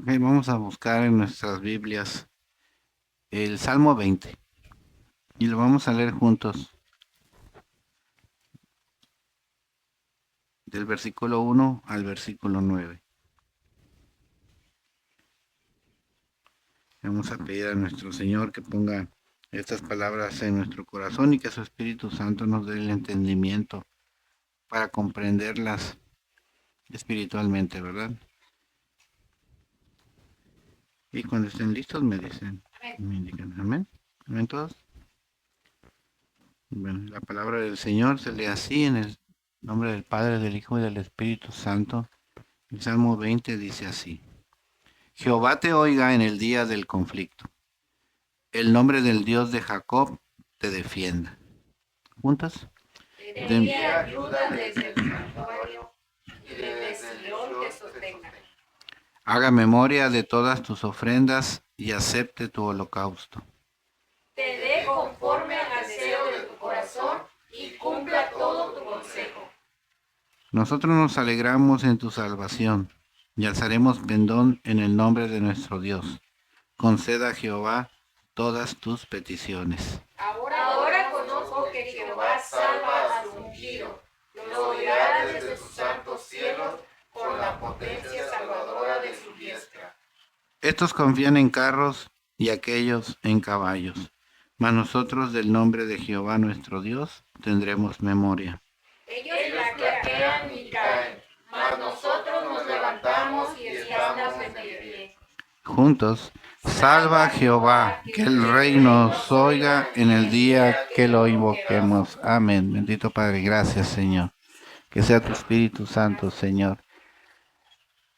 Ok, vamos a buscar en nuestras Biblias el Salmo 20 y lo vamos a leer juntos del versículo 1 al versículo 9. Vamos a pedir a nuestro Señor que ponga estas palabras en nuestro corazón y que su Espíritu Santo nos dé el entendimiento para comprenderlas espiritualmente, ¿verdad? Y cuando estén listos me dicen, me indican, amén. Amén todos. Bueno, la palabra del Señor se lee así en el nombre del Padre, del Hijo y del Espíritu Santo. El Salmo 20 dice así: Jehová te oiga en el día del conflicto. El nombre del Dios de Jacob te defienda. ¿Juntas? Te envíe ayuda desde el santuario y desde Sion te sostenga. Haga memoria de todas tus ofrendas y acepte tu holocausto. Te dé conforme al deseo de tu corazón y cumpla todo tu consejo. Nosotros nos alegramos en tu salvación y alzaremos pendón en el nombre de nuestro Dios. Conceda a Jehová todas tus peticiones. Ahora conozco que Jehová salva a su ungido. Lo oirá desde sus santos cielos con la potencia salvadora de su diestra. Estos confían en carros y aquellos en caballos, mas nosotros del nombre de Jehová nuestro Dios tendremos memoria. Ellos flaquean y caen, mas nosotros nos levantamos y estamos en pie. Juntos, salva a Jehová, que el rey nos oiga en el día que lo invoquemos. Amén. Bendito Padre, gracias, Señor. Que sea tu Espíritu Santo, Señor,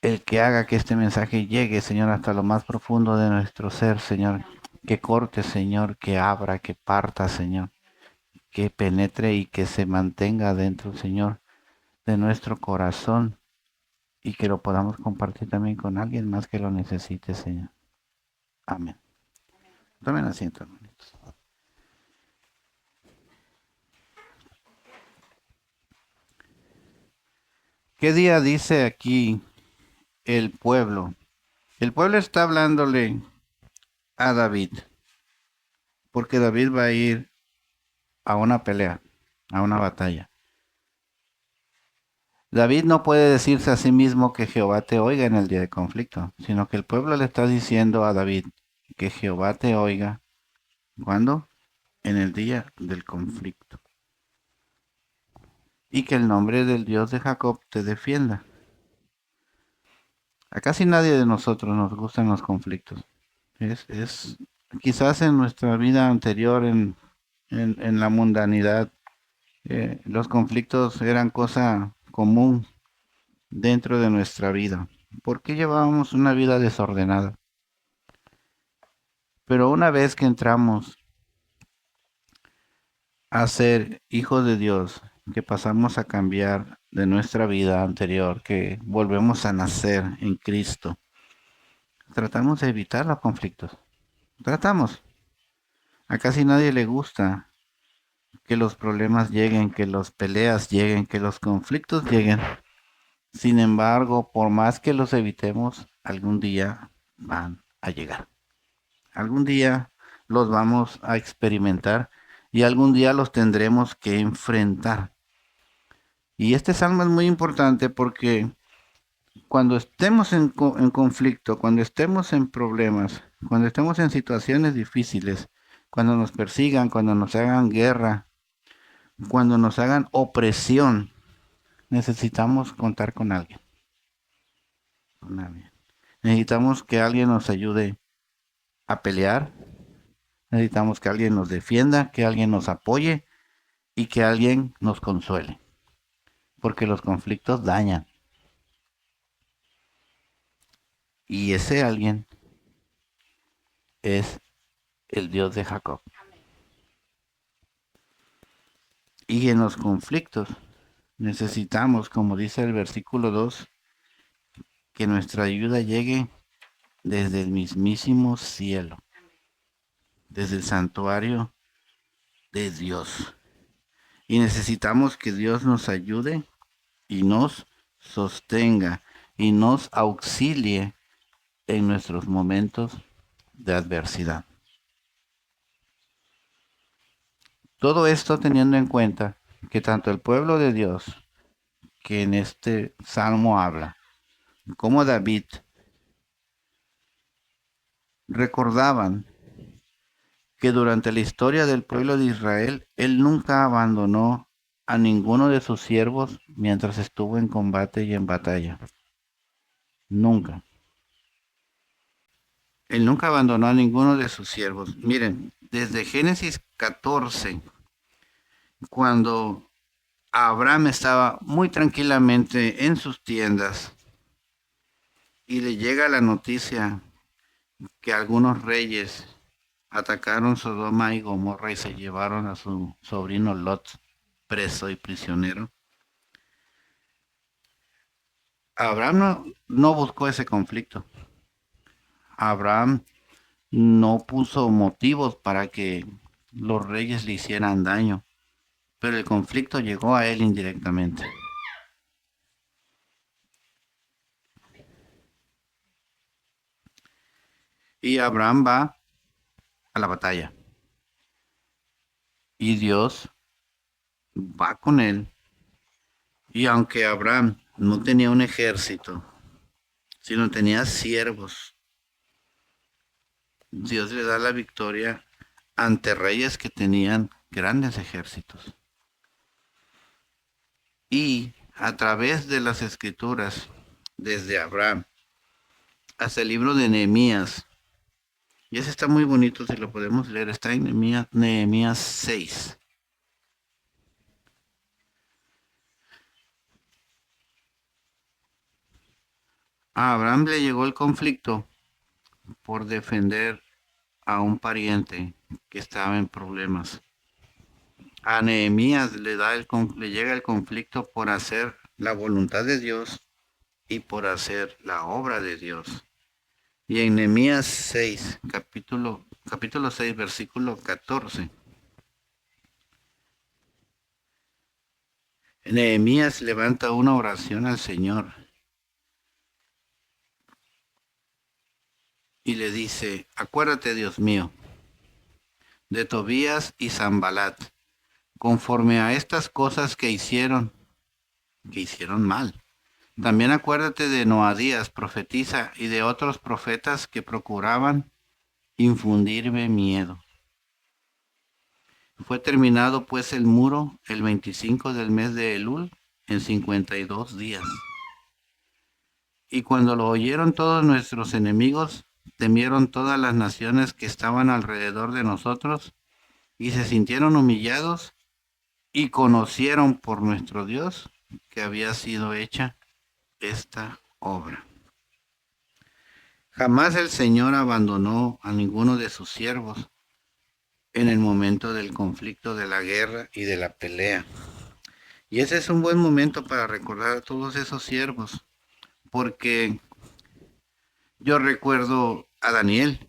el que haga que este mensaje llegue, Señor, hasta lo más profundo de nuestro ser, Señor. Que corte, Señor, que abra, que parta, Señor. Que penetre y que se mantenga dentro, Señor, de nuestro corazón y que lo podamos compartir también con alguien más que lo necesite, Señor. Amén. Tomen asiento, hermanitos. ¿Qué día dice aquí el pueblo? El pueblo está hablándole a David, porque David va a ir a una pelea, a una batalla. David no puede decirse a sí mismo que Jehová te oiga en el día de conflicto, sino que el pueblo le está diciendo a David que Jehová te oiga. ¿Cuándo? En el día del conflicto. Y que el nombre del Dios de Jacob te defienda. A casi nadie de nosotros nos gustan los conflictos. Es quizás en nuestra vida anterior, en la mundanidad, los conflictos eran cosa común dentro de nuestra vida. ¿Por qué llevábamos una vida desordenada? Pero una vez que entramos a ser hijos de Dios, que pasamos a cambiar de nuestra vida anterior, que volvemos a nacer en Cristo, tratamos de evitar los conflictos. Tratamos. A casi nadie le gusta que los problemas lleguen, que las peleas lleguen, que los conflictos lleguen. Sin embargo, por más que los evitemos, algún día van a llegar. Algún día los vamos a experimentar y algún día los tendremos que enfrentar. Y este salmo es muy importante porque cuando estemos en conflicto, cuando estemos en problemas, cuando estemos en situaciones difíciles, cuando nos persigan, cuando nos hagan guerra, cuando nos hagan opresión, necesitamos contar con alguien. Con alguien. Necesitamos que alguien nos ayude a pelear. Necesitamos que alguien nos defienda, que alguien nos apoye y que alguien nos consuele. Porque los conflictos dañan. Y ese alguien es el Dios de Jacob. Y en los conflictos necesitamos, como dice el versículo 2, que nuestra ayuda llegue desde el mismísimo cielo, desde el santuario de Dios. Y necesitamos que Dios nos ayude y nos sostenga y nos auxilie en nuestros momentos de adversidad. Todo esto teniendo en cuenta que tanto el pueblo de Dios, que en este salmo habla, como David, recordaban que durante la historia del pueblo de Israel, él nunca abandonó a ninguno de sus siervos mientras estuvo en combate y en batalla. Nunca. Él nunca abandonó a ninguno de sus siervos. Miren, desde Génesis 14, cuando Abraham estaba muy tranquilamente en sus tiendas y le llega la noticia que algunos reyes atacaron Sodoma y Gomorra y se llevaron a su sobrino Lot preso y prisionero. Abraham no buscó ese conflicto. Abraham no puso motivos para que los reyes le hicieran daño, pero el conflicto llegó a él indirectamente. Y Abraham va a la batalla. Y Dios va con él. Y aunque Abraham no tenía un ejército, sino tenía siervos, Dios le da la victoria ante reyes que tenían grandes ejércitos. Y a través de las escrituras, desde Abraham hasta el libro de Nehemías, y ese está muy bonito si lo podemos leer, está en Nehemías 6. A Abraham le llegó el conflicto por defender a un pariente que estaba en problemas. A Nehemías le llega el conflicto por hacer la voluntad de Dios y por hacer la obra de Dios. Y en Nehemías 6, capítulo 6, versículo 14, Nehemías levanta una oración al Señor y le dice: acuérdate, Dios mío, de Tobías y Sanbalat, conforme a estas cosas que hicieron mal. También acuérdate de Noadías, profetisa, y de otros profetas que procuraban infundirme miedo. Fue terminado pues el muro el 25 del mes de Elul en 52 días. Y cuando lo oyeron todos nuestros enemigos, temieron todas las naciones que estaban alrededor de nosotros y se sintieron humillados y conocieron por nuestro Dios que había sido hecha esta obra. Jamás el Señor abandonó a ninguno de sus siervos en el momento del conflicto, de la guerra y de la pelea. Y ese es un buen momento para recordar a todos esos siervos, porque yo recuerdo a Daniel,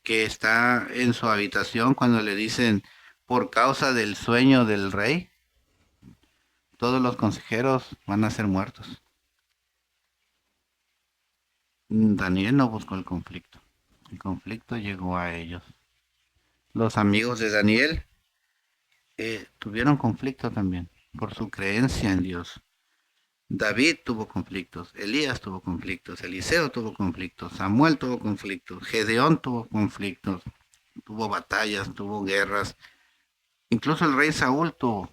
que está en su habitación cuando le dicen: por causa del sueño del rey, todos los consejeros van a ser muertos. Daniel no buscó el conflicto llegó a ellos. Los amigos de Daniel tuvieron conflicto también por su creencia en Dios. David tuvo conflictos, Elías tuvo conflictos, Eliseo tuvo conflictos, Samuel tuvo conflictos, Gedeón tuvo conflictos, tuvo batallas, tuvo guerras. Incluso el rey Saúl tuvo.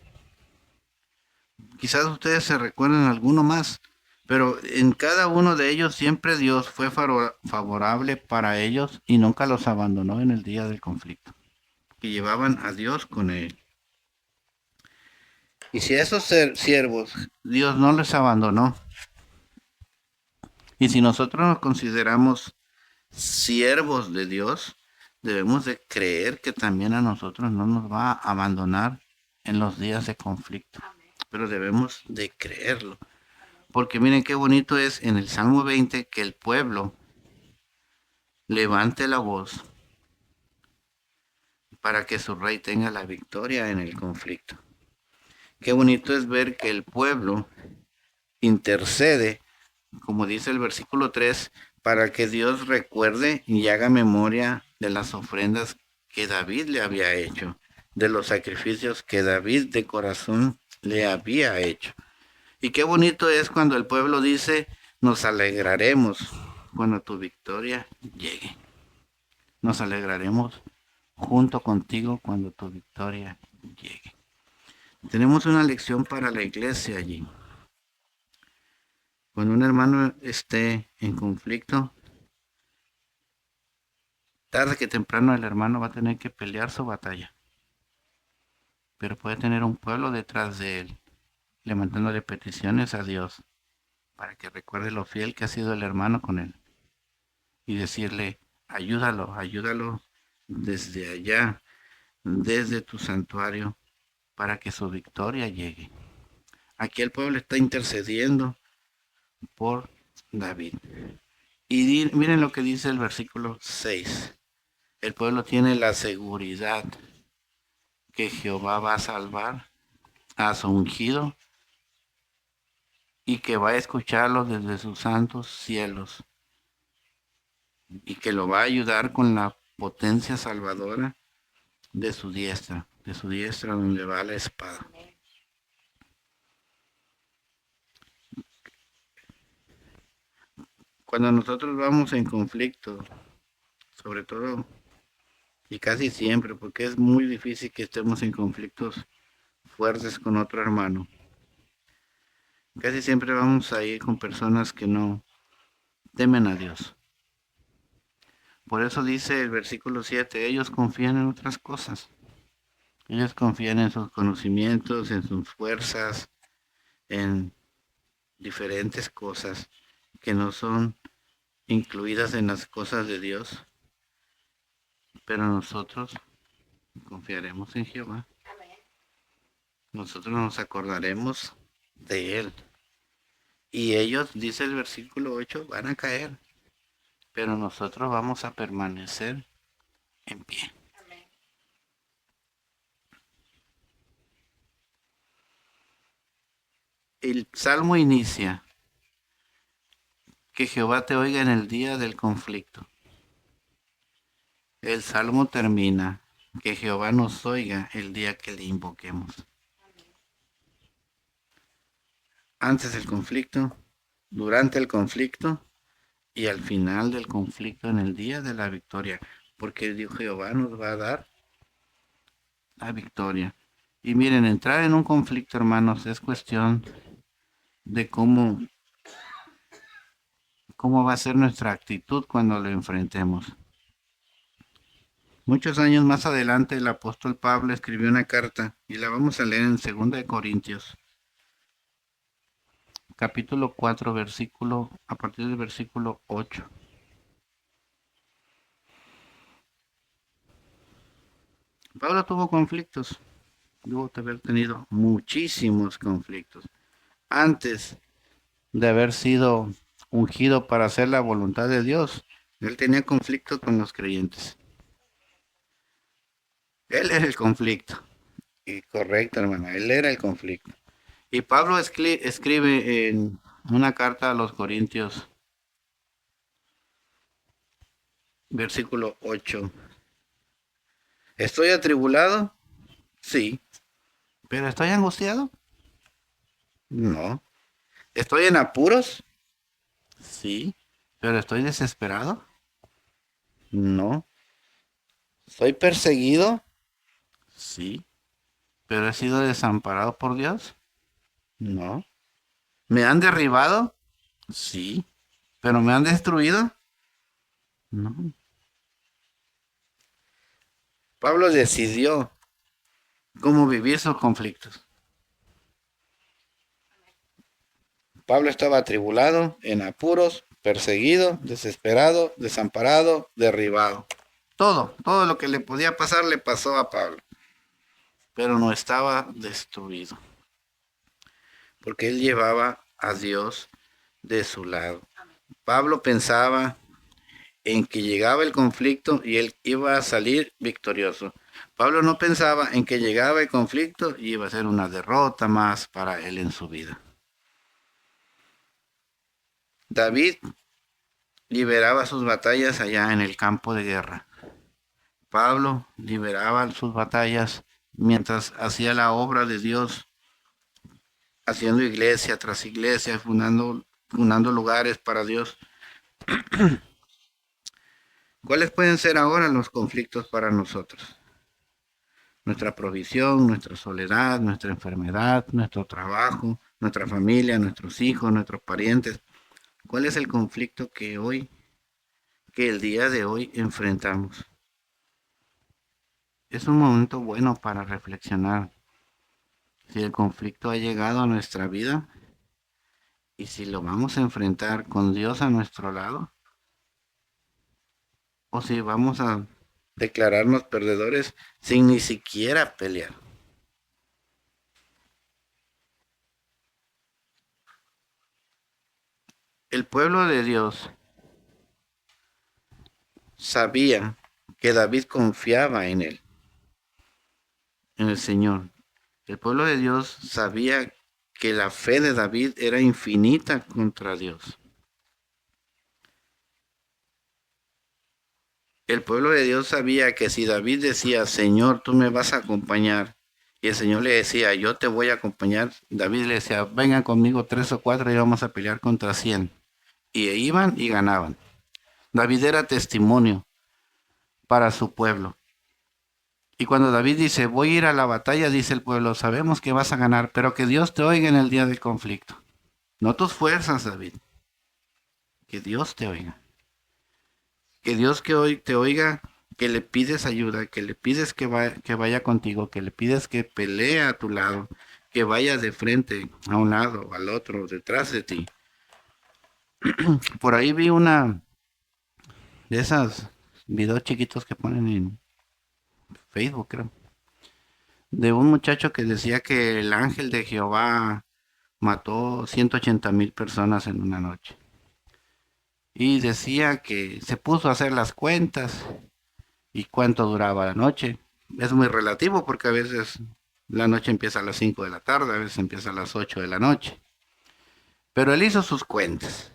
Quizás ustedes se recuerden alguno más, pero en cada uno de ellos siempre Dios fue favorable para ellos y nunca los abandonó en el día del conflicto, que llevaban a Dios con él. Y si a esos siervos Dios no les abandonó, y si nosotros nos consideramos siervos de Dios, debemos de creer que también a nosotros no nos va a abandonar en los días de conflicto. Pero debemos de creerlo. Porque miren qué bonito es en el Salmo 20 que el pueblo levante la voz para que su rey tenga la victoria en el conflicto. Qué bonito es ver que el pueblo intercede, como dice el versículo 3, para que Dios recuerde y haga memoria de las ofrendas que David le había hecho, de los sacrificios que David de corazón le había hecho. Y qué bonito es cuando el pueblo dice, nos alegraremos cuando tu victoria llegue. Nos alegraremos junto contigo cuando tu victoria llegue. Tenemos una lección para la iglesia allí. Cuando un hermano esté en conflicto, tarde que temprano el hermano va a tener que pelear su batalla. Pero puede tener un pueblo detrás de él, levantándole peticiones a Dios para que recuerde lo fiel que ha sido el hermano con él. Y decirle, ayúdalo, ayúdalo desde allá, desde tu santuario, para que su victoria llegue. Aquí el pueblo está intercediendo por David. Y miren lo que dice el versículo 6. El pueblo tiene la seguridad que Jehová va a salvar a su ungido y que va a escucharlo desde sus santos cielos y que lo va a ayudar con la potencia salvadora de su diestra donde va la espada. Cuando nosotros vamos en conflicto, sobre todo y casi siempre, porque es muy difícil que estemos en conflictos fuertes con otro hermano, casi siempre vamos a ir con personas que no temen a Dios. Por eso dice el versículo 7, ellos confían en otras cosas. Ellos confían en sus conocimientos, en sus fuerzas, en diferentes cosas que no son incluidas en las cosas de Dios. Pero nosotros confiaremos en Jehová. Nosotros nos acordaremos de Él. Y ellos, dice el versículo 8, van a caer. Pero nosotros vamos a permanecer en pie. El salmo inicia, que Jehová te oiga en el día del conflicto. El salmo termina, que Jehová nos oiga el día que le invoquemos. Antes del conflicto, durante el conflicto y al final del conflicto en el día de la victoria, porque Dios Jehová nos va a dar la victoria. Y miren, entrar en un conflicto, hermanos, es cuestión de cómo va a ser nuestra actitud cuando lo enfrentemos. Muchos años más adelante el apóstol Pablo escribió una carta y la vamos a leer en 2 Corintios, capítulo 4, versículo, a partir del versículo 8. Pablo tuvo conflictos, tuvo que haber tenido muchísimos conflictos antes de haber sido ungido para hacer la voluntad de Dios. Él tenía conflicto con los creyentes. Él era el conflicto. Y correcto, hermano, él era el conflicto. Y Pablo escribe en una carta a los Corintios, versículo 8. ¿Estoy atribulado? Sí. ¿Pero estoy angustiado? No. ¿Estoy en apuros? Sí. ¿Pero estoy desesperado? No. ¿Soy perseguido? Sí. ¿Pero he sido desamparado por Dios? No. ¿Me han derribado? Sí. ¿Pero me han destruido? No. Pablo decidió cómo vivir sus conflictos. Pablo estaba atribulado, en apuros, perseguido, desesperado, desamparado, derribado. Todo lo que le podía pasar le pasó a Pablo. Pero no estaba destruido. Porque él llevaba a Dios de su lado. Pablo pensaba en que llegaba el conflicto y él iba a salir victorioso. Pablo no pensaba en que llegaba el conflicto y iba a ser una derrota más para él en su vida. David liberaba sus batallas allá en el campo de guerra. Pablo liberaba sus batallas mientras hacía la obra de Dios, haciendo iglesia tras iglesia, fundando lugares para Dios. ¿Cuáles pueden ser ahora los conflictos para nosotros? Nuestra provisión, nuestra soledad, nuestra enfermedad, nuestro trabajo, nuestra familia, nuestros hijos, nuestros parientes. ¿Cuál es el conflicto que el día de hoy enfrentamos? Es un momento bueno para reflexionar si el conflicto ha llegado a nuestra vida y si lo vamos a enfrentar con Dios a nuestro lado o si vamos a declararnos perdedores sin ni siquiera pelear. El pueblo de Dios sabía que David confiaba en él, en el Señor. El pueblo de Dios sabía que la fe de David era infinita contra Dios. El pueblo de Dios sabía que si David decía, Señor, tú me vas a acompañar, y el Señor le decía, yo te voy a acompañar, David le decía, vengan conmigo 3 o 4 y vamos a pelear contra 100. Y iban y ganaban. David era testimonio para su pueblo. Y cuando David dice, voy a ir a la batalla, dice el pueblo, sabemos que vas a ganar, pero que Dios te oiga en el día del conflicto. No tus fuerzas, David. Que Dios te oiga. Que Dios que hoy te oiga, que le pides ayuda, que le pides que vaya contigo, que le pides que pelee a tu lado, que vaya de frente a un lado, al otro, detrás de ti. Por ahí vi una de esas videos chiquitos que ponen en Facebook, creo, de un muchacho que decía que el ángel de Jehová mató 180,000 personas en una noche. Y decía que se puso a hacer las cuentas y cuánto duraba la noche. Es muy relativo porque a veces la noche empieza a las 5 de la tarde, a veces empieza a las 8 de la noche. Pero él hizo sus cuentas.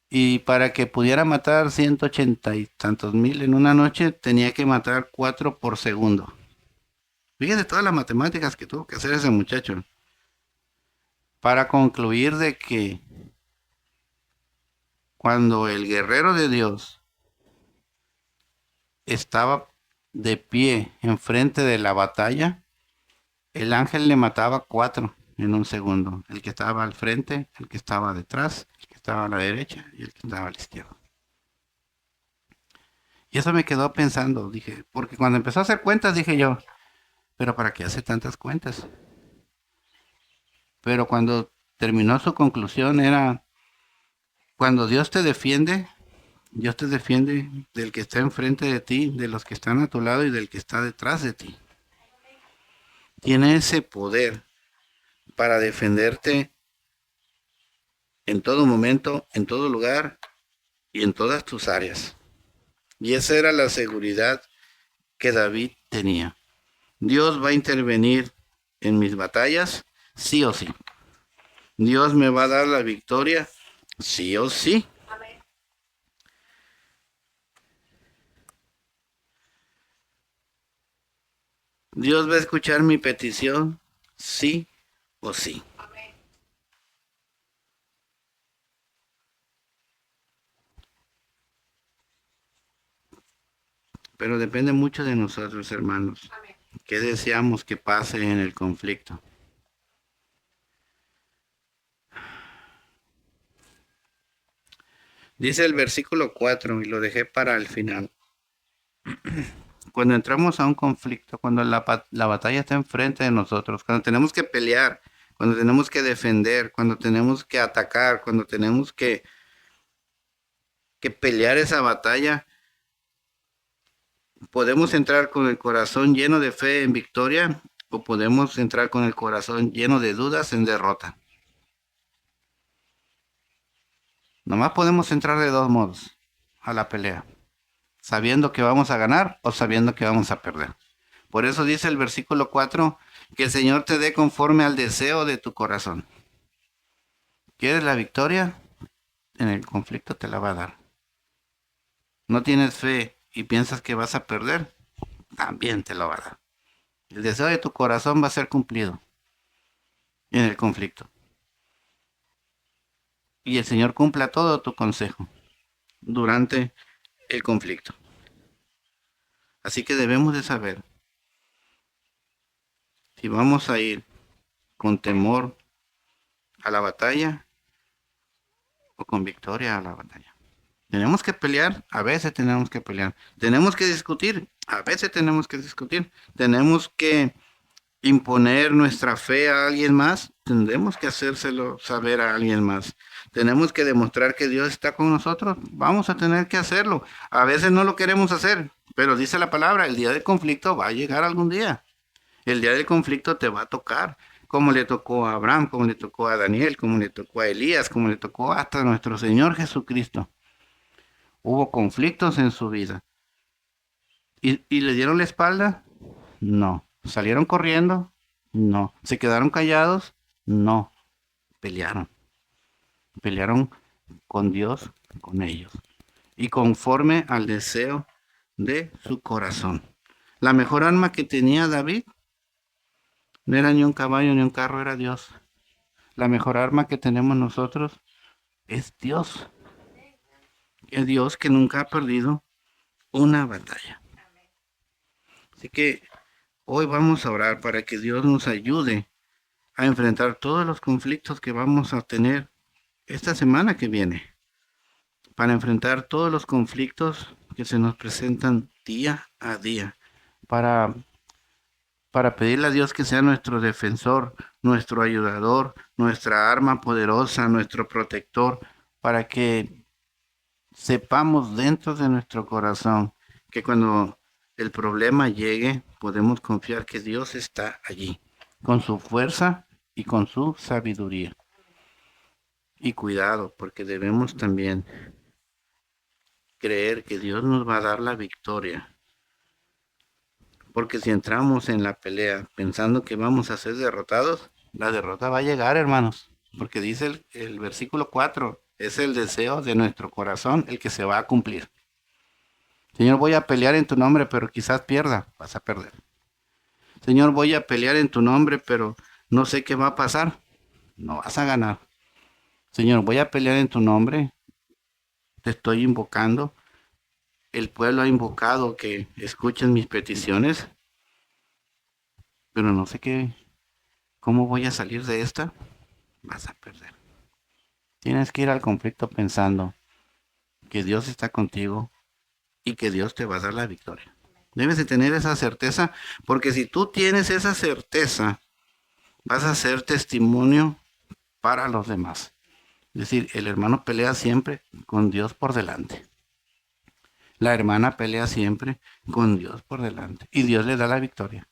Y para que pudiera matar 180 y tantos mil en una noche, tenía que matar 4 por segundo. Fíjense todas las matemáticas que tuvo que hacer ese muchacho para concluir de que cuando el guerrero de Dios estaba de pie enfrente de la batalla, el ángel le mataba 4 en un segundo. El que estaba al frente, el que estaba detrás, el que estaba a la derecha y el que estaba a la izquierda. Y eso me quedó pensando, dije, porque cuando empezó a hacer cuentas dije yo, pero ¿para qué hace tantas cuentas? Pero cuando terminó su conclusión era, cuando Dios te defiende del que está enfrente de ti, de los que están a tu lado y del que está detrás de ti. Tiene ese poder para defenderte en todo momento, en todo lugar y en todas tus áreas. Y esa era la seguridad que David tenía. Dios va a intervenir en mis batallas, sí o sí. Dios me va a dar la victoria, sí o sí. Amén. Dios va a escuchar mi petición, sí o sí. Amén. Pero depende mucho de nosotros, hermanos. Amén. ¿Qué deseamos que pase en el conflicto? Dice el versículo 4 y lo dejé para el final. Cuando entramos a un conflicto, cuando la batalla está enfrente de nosotros, cuando tenemos que pelear, cuando tenemos que defender, cuando tenemos que atacar, cuando tenemos que pelear esa batalla, podemos entrar con el corazón lleno de fe en victoria o podemos entrar con el corazón lleno de dudas en derrota. Nomás podemos entrar de dos modos a la pelea, sabiendo que vamos a ganar o sabiendo que vamos a perder. Por eso dice el versículo 4, que el Señor te dé conforme al deseo de tu corazón. ¿Quieres la victoria? en el conflicto te la va a dar. No tienes fe y piensas que vas a perder, también te la va a dar. El deseo de tu corazón va a ser cumplido en el conflicto. Y el Señor cumpla todo tu consejo durante el conflicto. Así que debemos de saber si vamos a ir con temor a la batalla o con victoria a la batalla. Tenemos que pelear, a veces tenemos que pelear. Tenemos que discutir, a veces tenemos que discutir. Tenemos que imponer nuestra fe a alguien más, tendremos que hacérselo saber a alguien más. Tenemos que demostrar que Dios está con nosotros, vamos a tener que hacerlo. A veces no lo queremos hacer, pero dice la palabra, el día del conflicto va a llegar algún día. El día del conflicto te va a tocar, como le tocó a Abraham, como le tocó a Daniel, como le tocó a Elías, como le tocó hasta a nuestro Señor Jesucristo. Hubo conflictos en su vida. ¿Y le dieron la espalda? No. ¿Salieron corriendo? No. ¿Se quedaron callados? No. Pelearon. Pelearon con Dios, con ellos. Y conforme al deseo de su corazón. La mejor arma que tenía David no era ni un caballo ni un carro, era Dios. La mejor arma que tenemos nosotros es Dios. Es Dios que nunca ha perdido una batalla. Así que hoy vamos a orar para que Dios nos ayude a enfrentar todos los conflictos que vamos a tener esta semana que viene, para enfrentar todos los conflictos que se nos presentan día a día, para, para pedirle a Dios que sea nuestro defensor, nuestro ayudador, nuestra arma poderosa, nuestro protector, para que sepamos dentro de nuestro corazón que cuando el problema llegue, podemos confiar que Dios está allí, con su fuerza y con su sabiduría. Y cuidado, porque debemos también creer que Dios nos va a dar la victoria. Porque si entramos en la pelea pensando que vamos a ser derrotados, la derrota va a llegar, hermanos. Porque dice el versículo 4, es el deseo de nuestro corazón el que se va a cumplir. Señor, voy a pelear en tu nombre, pero quizás pierda, vas a perder. Señor, voy a pelear en tu nombre, pero no sé qué va a pasar, no vas a ganar. Señor, voy a pelear en tu nombre, te estoy invocando. El pueblo ha invocado que escuchen mis peticiones, pero no sé cómo voy a salir de esta. Vas a perder. Tienes que ir al conflicto pensando que Dios está contigo y que Dios te va a dar la victoria. Debes de tener esa certeza, porque si tú tienes esa certeza, vas a ser testimonio para los demás. Es decir, el hermano pelea siempre con Dios por delante. La hermana pelea siempre con Dios por delante. Y Dios le da la victoria.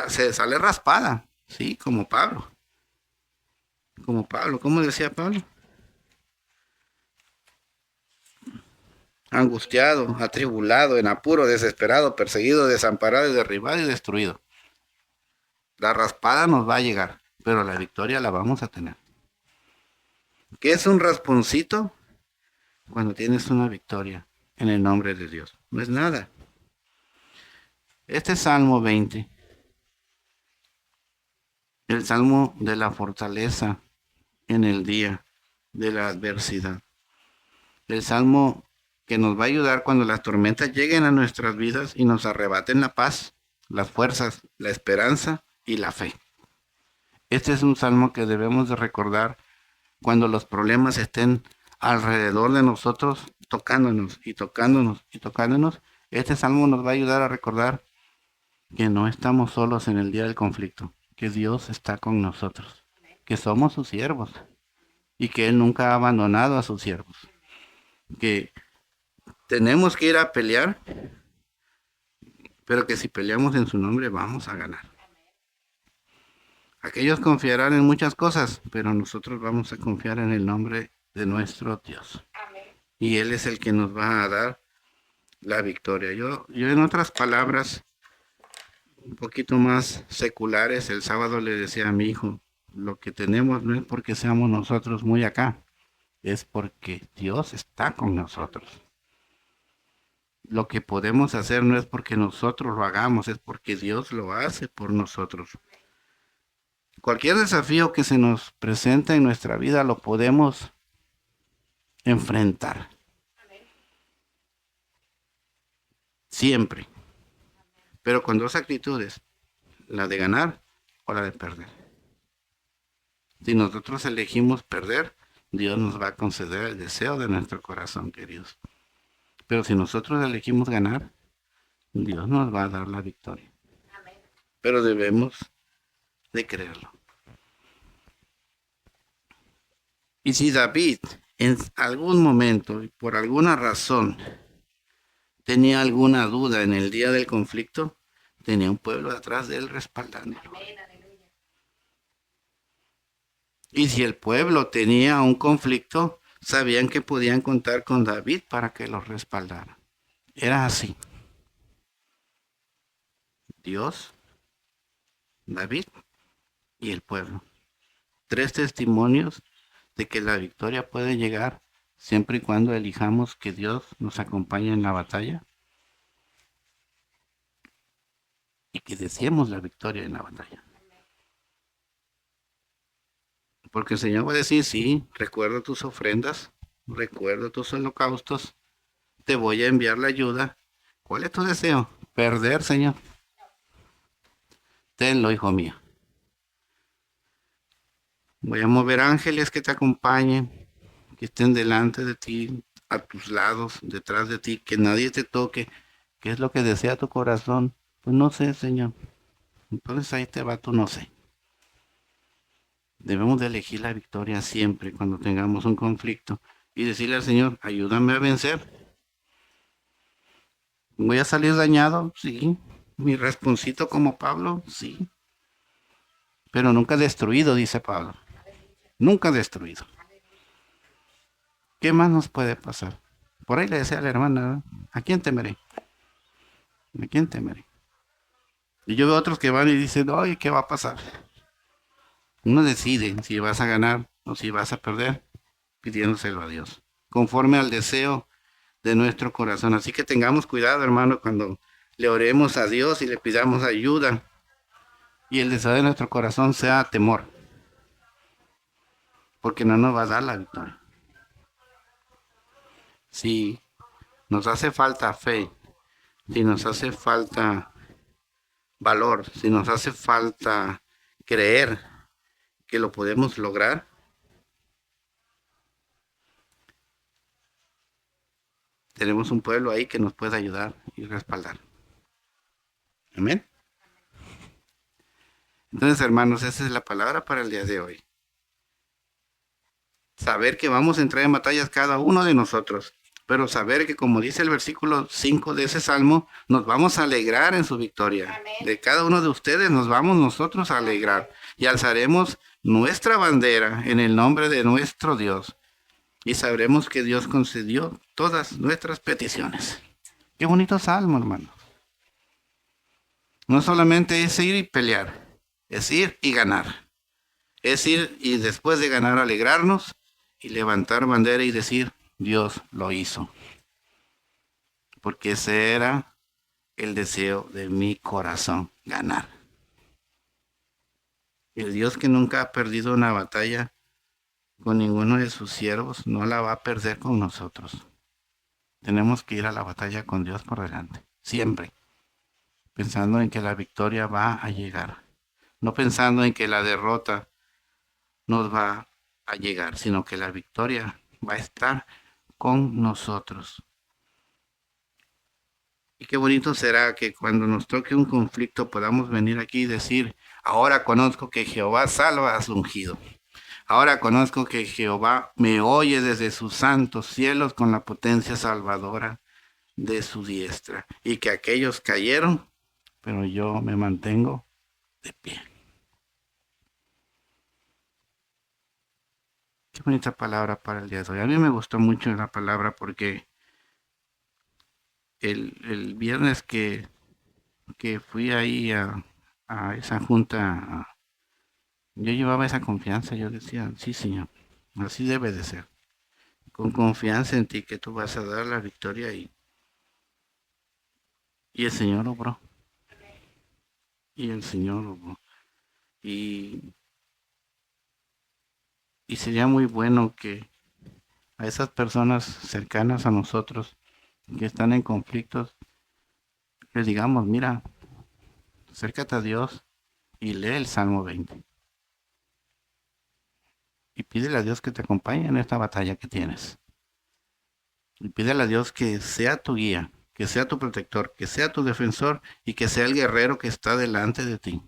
Se sale raspada, sí, como Pablo. Como Pablo, ¿cómo decía Pablo? Angustiado, atribulado, en apuro, desesperado, perseguido, desamparado, derribado y destruido. La raspada nos va a llegar, pero la victoria la vamos a tener. ¿Qué es un rasponcito? Cuando tienes una victoria en el nombre de Dios. No es nada. Este Salmo 20, el Salmo de la fortaleza en el día de la adversidad. El Salmo que nos va a ayudar cuando las tormentas lleguen a nuestras vidas y nos arrebaten la paz, las fuerzas, la esperanza y la fe. Este es un salmo que debemos de recordar cuando los problemas estén alrededor de nosotros, tocándonos y tocándonos y tocándonos. Este salmo nos va a ayudar a recordar que no estamos solos en el día del conflicto, que Dios está con nosotros, que somos sus siervos y que Él nunca ha abandonado a sus siervos, que tenemos que ir a pelear, pero que si peleamos en su nombre vamos a ganar. Aquellos confiarán en muchas cosas, pero nosotros vamos a confiar en el nombre de nuestro Dios. Y Él es el que nos va a dar la victoria. Yo en otras palabras, un poquito más seculares, el sábado le decía a mi hijo, lo que tenemos no es porque seamos nosotros muy acá, es porque Dios está con nosotros. Lo que podemos hacer no es porque nosotros lo hagamos, es porque Dios lo hace por nosotros. Cualquier desafío que se nos presenta en nuestra vida lo podemos enfrentar. Siempre. Pero con dos actitudes, la de ganar o la de perder. Si nosotros elegimos perder, Dios nos va a conceder el deseo de nuestro corazón, queridos. Pero si nosotros elegimos ganar, Dios nos va a dar la victoria. Pero debemos de creerlo. Y si David en algún momento y por alguna razón tenía alguna duda en el día del conflicto, tenía un pueblo atrás de él respaldándolo. Y si el pueblo tenía un conflicto, sabían que podían contar con David para que los respaldara. Era así. Dios, David y el pueblo. Tres testimonios de que la victoria puede llegar siempre y cuando elijamos que Dios nos acompañe en la batalla y que deseemos la victoria en la batalla. Porque el Señor va a decir, sí, recuerdo tus ofrendas, recuerdo tus holocaustos, te voy a enviar la ayuda. ¿Cuál es tu deseo? Perder, Señor. Tenlo, hijo mío. Voy a mover ángeles que te acompañen, que estén delante de ti, a tus lados, detrás de ti, que nadie te toque. ¿Qué es lo que desea tu corazón? Pues no sé, Señor. Entonces ahí te va tu no sé. Debemos de elegir la victoria siempre cuando tengamos un conflicto y decirle al Señor, ayúdame a vencer. ¿Voy a salir dañado? Sí. ¿Mi responcito como Pablo? Sí. Pero nunca destruido, dice Pablo. Nunca destruido. ¿Qué más nos puede pasar? Por ahí le decía a la hermana, ¿a quién temeré? ¿A quién temeré? Y yo veo otros que van y dicen, oye, ¿qué va a pasar? Uno decide si vas a ganar o si vas a perder, pidiéndoselo a Dios, conforme al deseo de nuestro corazón. Así que tengamos cuidado, hermano, cuando le oremos a Dios y le pidamos ayuda y el deseo de nuestro corazón sea temor, porque no nos va a dar la victoria. Si nos hace falta fe, si nos hace falta valor, si nos hace falta creer que lo podemos lograr, tenemos un pueblo ahí que nos puede ayudar y respaldar. Amén. Entonces, hermanos, esa es la palabra para el día de hoy. Saber que vamos a entrar en batallas cada uno de nosotros, pero saber que, como dice el versículo 5 de ese salmo, nos vamos a alegrar en su victoria. Amén. De cada uno de ustedes nos vamos nosotros a alegrar y alzaremos nuestra bandera en el nombre de nuestro Dios y sabremos que Dios concedió todas nuestras peticiones. Qué bonito salmo, hermano. No solamente es ir y pelear, es ir y ganar. Es ir y después de ganar alegrarnos y levantar bandera y decir, Dios lo hizo. Porque ese era el deseo de mi corazón, ganar. El Dios que nunca ha perdido una batalla con ninguno de sus siervos, no la va a perder con nosotros. Tenemos que ir a la batalla con Dios por delante, siempre, pensando en que la victoria va a llegar, no pensando en que la derrota nos va a llegar, sino que la victoria va a estar con nosotros. Y qué bonito será que cuando nos toque un conflicto podamos venir aquí y decir, ahora conozco que Jehová salva a su ungido. Ahora conozco que Jehová me oye desde sus santos cielos con la potencia salvadora de su diestra. Y que aquellos cayeron, pero yo me mantengo de pie. Qué bonita palabra para el día de hoy. A mí me gustó mucho la palabra porque el viernes que fui ahí a esa junta, yo llevaba esa confianza. Yo decía, sí, Señor, así debe de ser. con confianza en ti que tú vas a dar la victoria y el Señor obró. Y el Señor obró. Y, y sería muy bueno que a esas personas cercanas a nosotros que están en conflictos, les digamos, mira, acércate a Dios y lee el Salmo 20. Y pídele a Dios que te acompañe en esta batalla que tienes. Y pídele a Dios que sea tu guía, que sea tu protector, que sea tu defensor y que sea el guerrero que está delante de ti.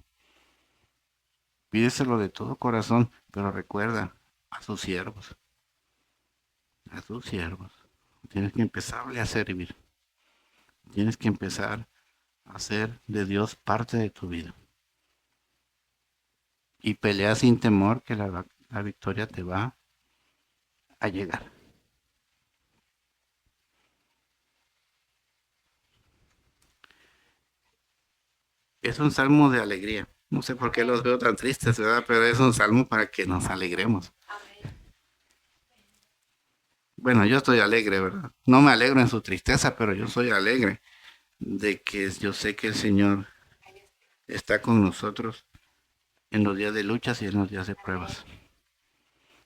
Pídeselo de todo corazón, pero recuerda a sus siervos, a tus siervos. Tienes que empezarle a servir. Tienes que empezar a hacer de Dios parte de tu vida. Y pelea sin temor que la victoria te va a llegar. Es un salmo de alegría. No sé por qué los veo tan tristes, ¿verdad? Pero es un salmo para que nos alegremos. Bueno, yo estoy alegre, ¿verdad? No me alegro en su tristeza, pero yo soy alegre de que yo sé que el Señor está con nosotros en los días de luchas y en los días de pruebas.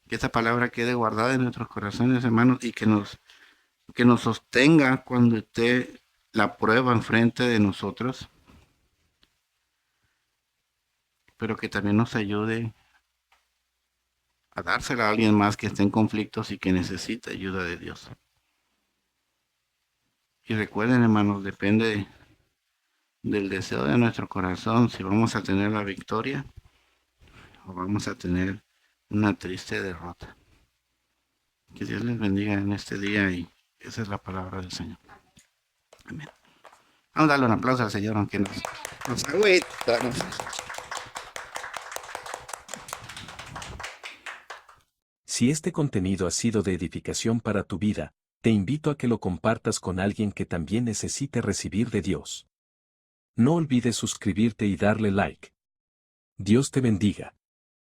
Que esta palabra quede guardada en nuestros corazones, hermanos, y que nos sostenga cuando esté la prueba enfrente de nosotros, pero que también nos ayude a dársela a alguien más que esté en conflictos y que necesite ayuda de Dios. Y recuerden, hermanos, depende del deseo de nuestro corazón si vamos a tener la victoria o vamos a tener una triste derrota. Que Dios les bendiga en este día y esa es la palabra del Señor. Amén. Vamos a darle un aplauso al Señor aunque nos agüita. Si este contenido ha sido de edificación para tu vida, te invito a que lo compartas con alguien que también necesite recibir de Dios. No olvides suscribirte y darle like. Dios te bendiga.